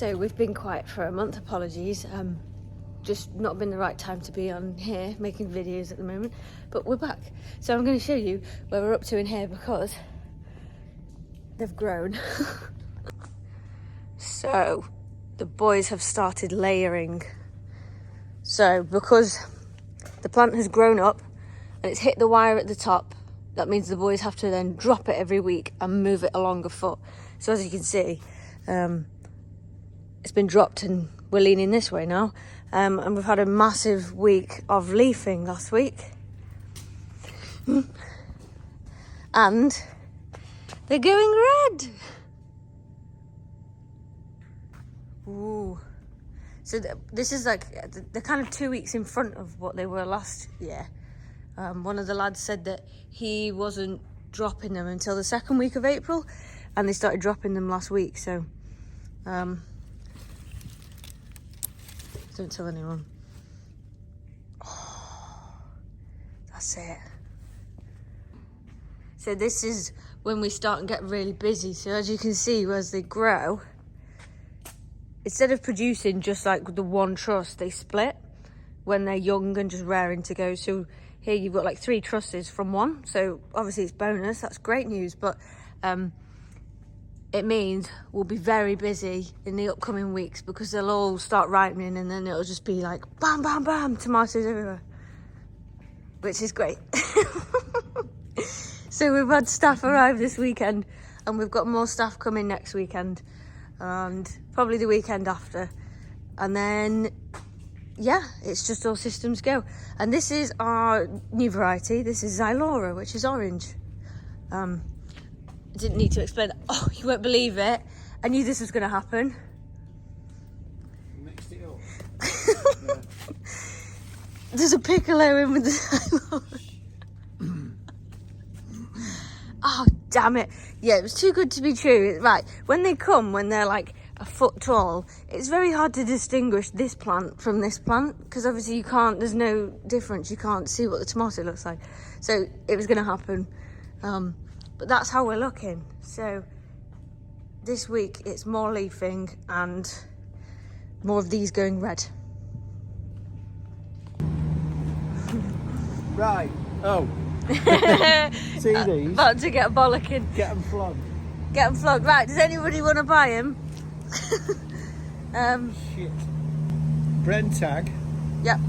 So we've been quiet for a month, apologies. Just not been the right time to be on here making videos at the moment, but we're back. So I'm going to show you where we're up to in here because they've grown. So the boys have started layering. So because the plant has grown up and it's hit the wire at the top, that means the boys have to then drop it every week and move it along a foot. So as you can see, it's been dropped and we're leaning this way now. And we've had a massive week of leafing last week. And they're going red. Ooh. So this is like, they're kind of 2 weeks in front of what they were last year. One of the lads said that he wasn't dropping them until the second week of April, and they started dropping them last week. So don't tell anyone. Oh, that's it. So this is when we start and get really busy. So as you can see, as they grow, instead of producing just like the one truss, they split when they're young and just raring to go. So here you've got like 3 trusses from one. So obviously it's bonus, that's great news, but it means we'll be very busy in the upcoming weeks because they'll all start ripening and then it'll just be like bam, bam, bam, tomatoes everywhere, which is great. So we've had staff arrive this weekend and we've got more staff coming next weekend and probably the weekend after. And then, yeah, it's just all systems go. And this is our new variety. This is Xylora, which is orange. I didn't need to explain that. Oh, you won't believe it. I knew this was going to happen. You mixed it up. Yeah. There's a piccolo in with the Xylora. Oh, damn it. Yeah, it was too good to be true. Right, when they come, when they're like a foot tall, it's very hard to distinguish this plant from this plant because obviously you can't, there's no difference. You can't see what the tomato looks like. So it was going to happen. But that's how we're looking. So this week it's more leafing and more of these going red. Right. Oh. See these? About to get a bollocking. Get them flogged. Get them flogged. Right, does anybody want to buy them? Shit. Brand tag. Yep.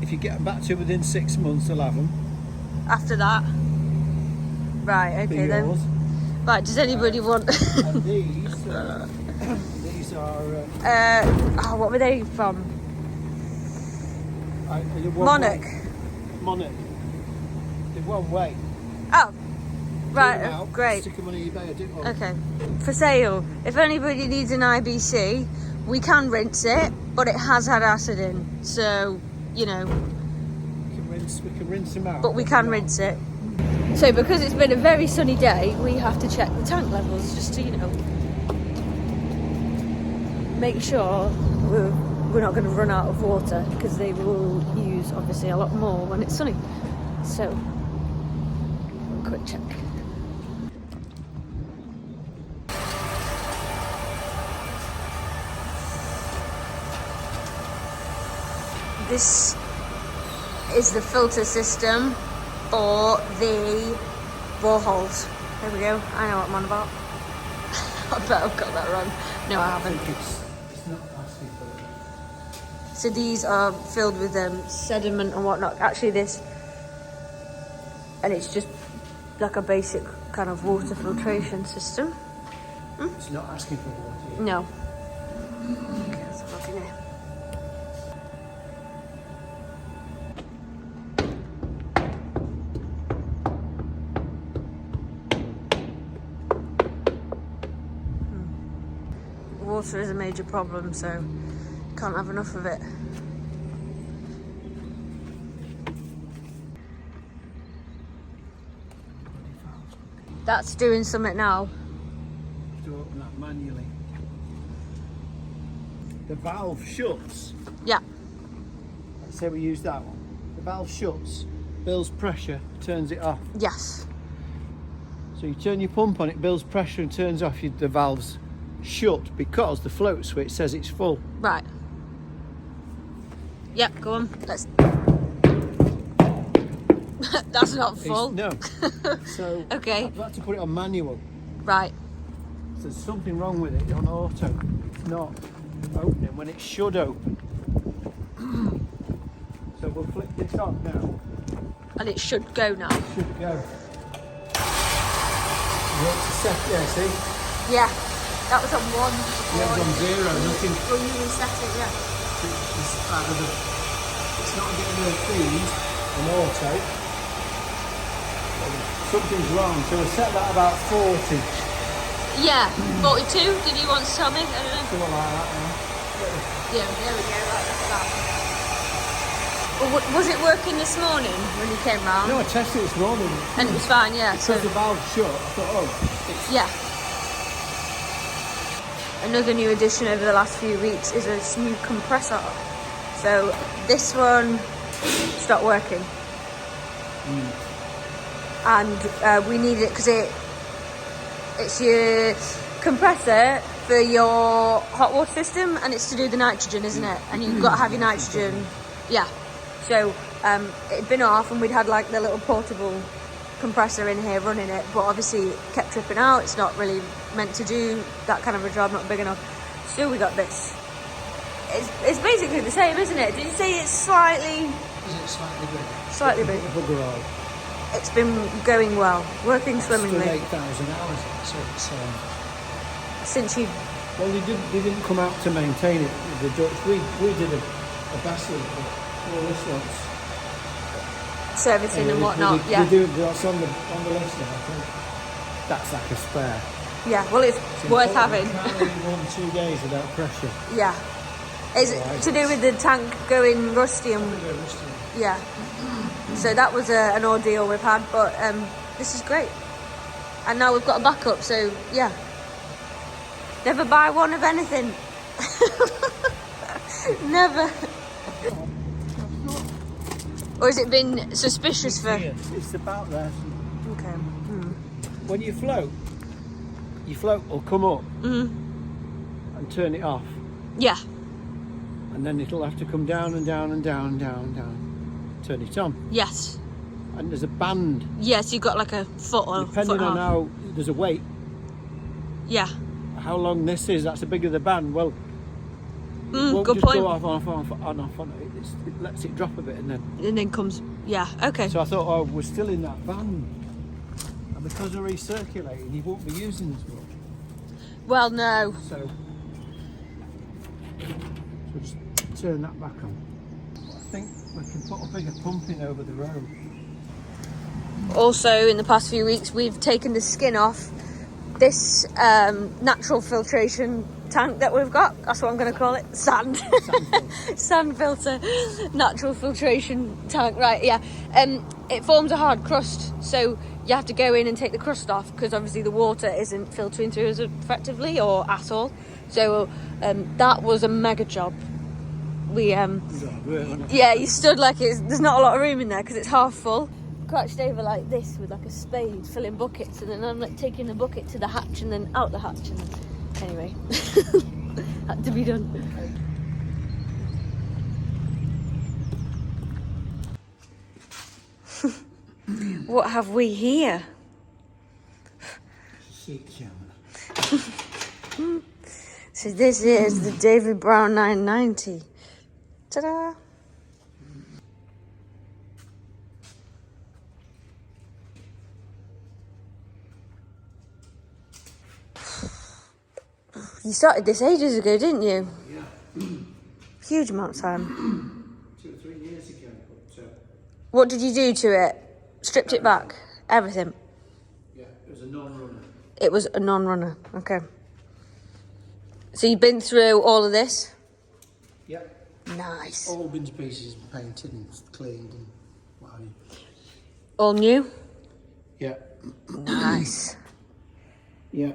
If you get them back to within 6 months, they'll have them. After that? Right, okay then. Right, does anybody want... And these are... oh, what were they from? Monarch. Monarch. They're one way. Oh, right, out, great. Stick them on eBay, I do. Okay, for sale. If anybody needs an IBC, we can rinse it, but it has had acid in, so, you know. We can rinse them out. But we can rinse it. So because it's been a very sunny day, we have to check the tank levels just to, you know, make sure we're not going to run out of water because they will use obviously a lot more when it's sunny. So, quick check. This is the filter system for the boreholes. There we go. I know what I'm on about. I bet I've got that wrong. No, I haven't. It's not asking for it. So these are filled with sediment and whatnot. Actually, this, and it's just like a basic kind of water filtration system. It's not asking for water. No. Okay, let's have a look in here. Water is a major problem, so can't have enough of it. That's doing something now. To open that manually. The valve shuts. Yeah. Let's say we use that one. The valve shuts, builds pressure, turns it off. Yes. So you turn your pump on, it builds pressure and turns off the valves shut because the float switch says it's full. Right. Yep, go on. Let's. That's not full. No. So okay. I've had to put it on manual. Right. So there's something wrong with it on auto. It's not opening when it should open. So we'll flick this on now. And it should go now. It should go. You want to set there, see? Yeah. That was on 1. Yeah, it was on 0, nothing. Well, you reset it, yeah. It's not getting no feed on auto. Something's wrong, so we'll set that about 40. Yeah, 42. Did you want to tell me? I don't know. Something like that now. Yeah, there we go. Right, that's that. Well, was it working this morning when you came round? No, I tested it this morning. And it was fine, yeah. Because the valve shut, I thought, it's... Yeah. Another new addition over the last few weeks is this new compressor. So this one stopped working. And we need it because it's your compressor for your hot water system, and it's to do the nitrogen, isn't it? And you've got to have your nitrogen. Yeah. So it'd been off, and we'd had like the little portable compressor in here running it, but obviously it kept tripping out. It's not really meant to do that kind of a job, not big enough. So we got this. It's basically the same, isn't it? Did you say it's slightly... Is it slightly bigger? Slightly bigger. Bugger all. It's been going well, working swimmingly. Still 8,000 hours, so it's... Since you... Well, they didn't come out to maintain it with the Dutch. We did a basket, but all this one's... Servicing and whatnot, they yeah. do that's on the list now, I think. That's like a spare. Yeah, well, it's worth having. You can't leave 1-2 days without pressure. Yeah. Is it to do with the tank going rusty and... Yeah. So that was an ordeal we've had, but this is great. And now we've got a backup, so yeah. Never buy one of anything. Never. Or has it been suspicious for... It's about there. Okay. When you float will come up and turn it off. Yeah. And then it'll have to come down and down and down and down and down. Turn it on. Yes. And there's a band. Yes, you've got like a foot or Depending foot on half. how there's a weight. Yeah. How long this is, that's the bigger the band. Well, it won't good just point. go off on off on it. It lets it drop a bit and then comes... Yeah, okay. So I thought, oh, we're still in that band. And because we're recirculating, he won't be using this much. Well, no. So just turn that back on. I think we can put a bigger pump in over the road. Also, in the past few weeks, we've taken the skin off this natural filtration tank that we've got. That's what I'm going to call it. Sand filter. Natural filtration tank. Right, yeah. It forms a hard crust, so you have to go in and take the crust off because obviously the water isn't filtering through as effectively or at all. So that was a mega job. We yeah, you stood like there's not a lot of room in there because it's half full. Crouched over like this with like a spade filling buckets, and then I'm like taking the bucket to the hatch and then out the hatch, and anyway had to be done. What have we here? So this is the David Brown 990. Ta-da! You started this ages ago, didn't you? Yeah. Huge amount of time. 2 or 3 years ago. What did you do to it? Stripped it back? Everything? Yeah, it was a non-runner. It was a non-runner, okay. So you've been through all of this? Yep. Nice. All bins pieces painted and cleaned and what have you. All new? Yeah. Nice. Yeah.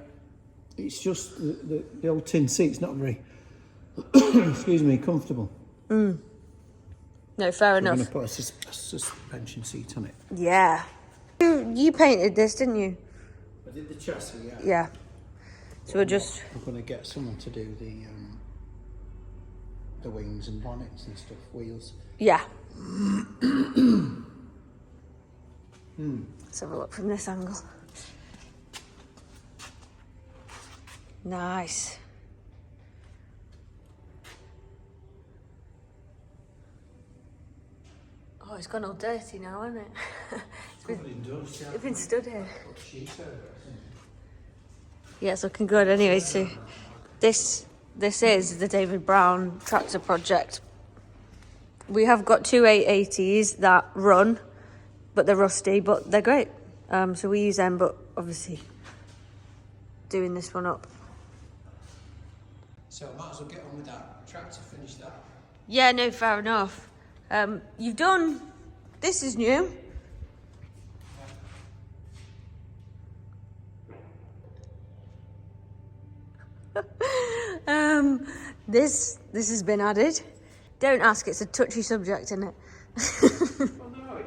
It's just the old tin seat's not very, excuse me, comfortable. No, fair enough. I'm going to put a suspension seat on it. Yeah. You painted this, didn't you? I did the chassis, yeah. Yeah. So we're just... We're going to get someone to do the wings and bonnets and stuff, wheels. Yeah. Let's have a look from this angle. Nice. Oh, it's gone all dirty now, hasn't it? It's been stood here. Yeah, it's looking good anyway. So this is the David Brown tractor project. We have got two 880s that run, but they're rusty, but they're great. So we use them, but obviously doing this one up. So I might as well get on with that tractor, finish that. Yeah, no, fair enough. You've done, this is new. This has been added. Don't ask, it's a touchy subject, isn't it? Well, no,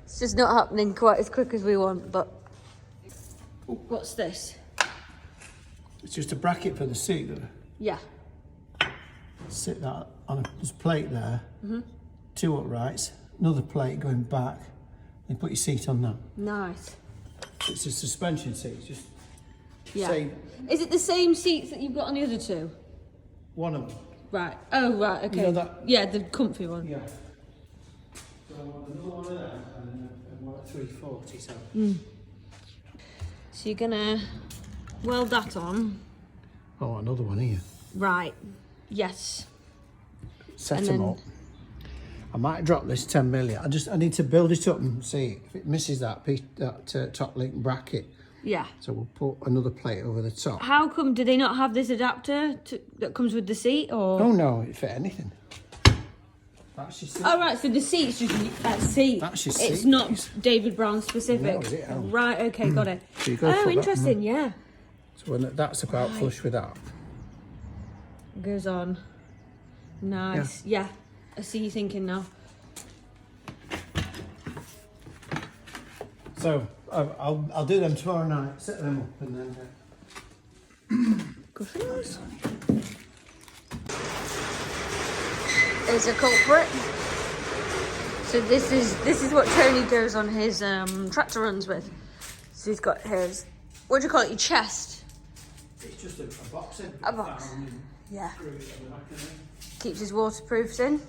It's just not happening quite as quick as we want, but... What's this? It's just a bracket for the seat that Yeah. sit that on there's a plate there, two uprights, another plate going back, and put your seat on that. Nice. It's a suspension seat, it's just Yeah. same, Is it the same seats that you've got on the other two? one of them. Right. Oh, right, okay. You know that- Yeah, the comfy one. Yeah. So another one of them, and one at 340, so. So you're gonna weld that on. Oh, another one here. Right. Yes. Set And them then- up. I might drop this 10 million. I need to build it up and see if it misses that piece, that top link bracket. Yeah. So we'll put another plate over the top. How come, do they not have this adapter that comes with the seat, or? Oh no, it fit anything. That's your seat. Oh, right, so the seat's just that seat. That's your It's seat. not David Brown specific. No, is it? Oh. Right, okay, got it. So you gotta put Oh, that interesting, yeah. So when that's about flush with that. Goes on. Nice. Yeah. I see you thinking now. So I'll do them tomorrow night, set them up, and then. Good for us. There's a culprit. So this is what Tony goes on his tractor runs with. So he's got his, what do you call it, your chest? It's just a box in. A box. Yeah. Screw it on the back of it. Keeps his waterproofs in.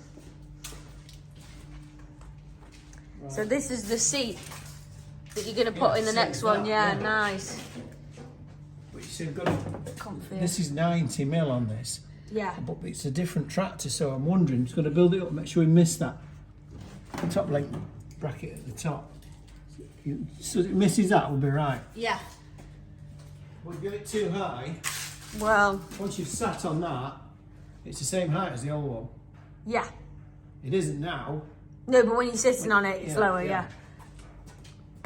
Right. So this is the seat that you're going to put in the next one. Yeah, nice. But you see, I've got a, Comfy. this is 90 mil on this, Yeah. but it's a different tractor, so I'm wondering, just got to build it up, make sure we miss that top link bracket at the top. So if it misses that, we'll be right. Yeah. We'll get it too high. Well, Once you've sat on that, it's the same height as the old one. yeah. It isn't now. No, but when you're sitting on it, it's lower, yeah.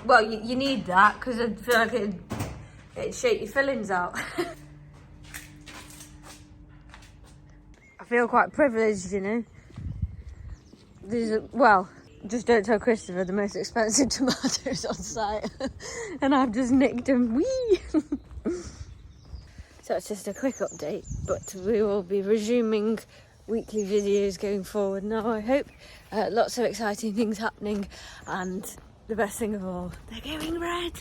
Well, you need that because I feel like it'd shake your fillings out. I feel quite privileged, you know. These are, well, just don't tell Christopher, the most expensive tomatoes on site. And I've just nicked them. Whee! So it's just a quick update, but we will be resuming weekly videos going forward now, I hope. Lots of exciting things happening, and the best thing of all, they're going red.